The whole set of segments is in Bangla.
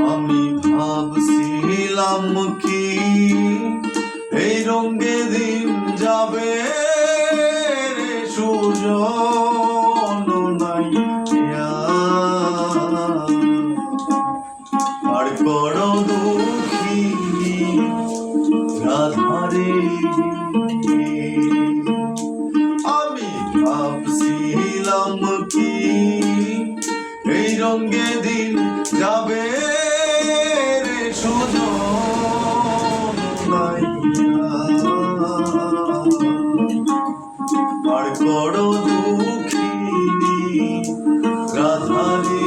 আমি ভাবছিলাম কি এই রঙে দিন যাবে রে সুজন নাই আর করো দুঃখিনী রাধারে আমি ভাবছিলাম কি এই রঙে দিন যাবে রে সুজন আর করো দুঃখিনী রাধারে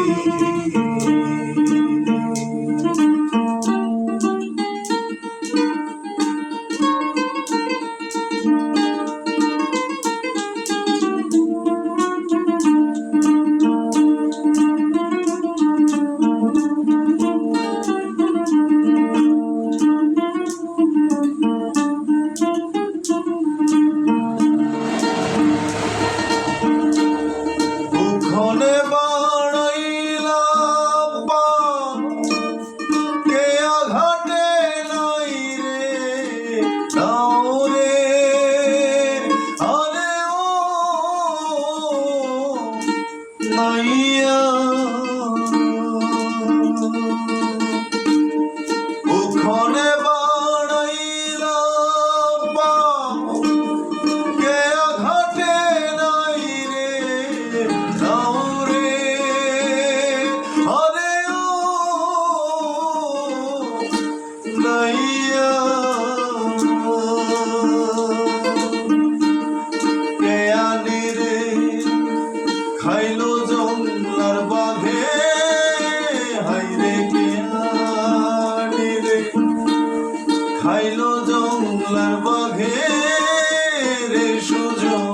ওখানে বাড়াইলাম কে আঘাটে নাই রে নাও রে আরে ও নাইয়া কে আনি রে খাইলো জংলার বাঘে হাইরে কে আনি রে খাইলো জংলার বাঘে রে সুজন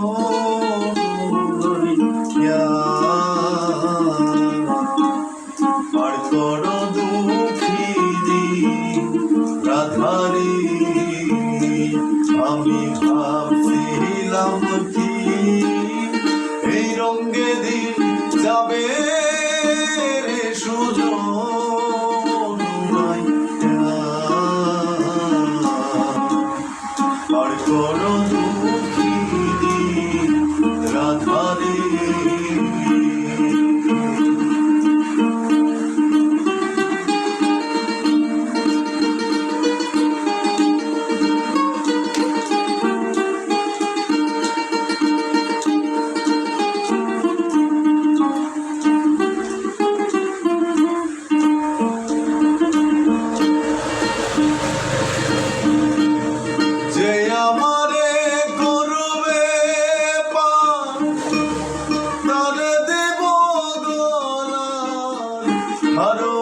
আর করো দুঃখিনী রাধারে আমি ভাবছিলাম কি এই রঙে দিন যাবে রে সুজন আর করো দুঃখিনী রাধারে Hello.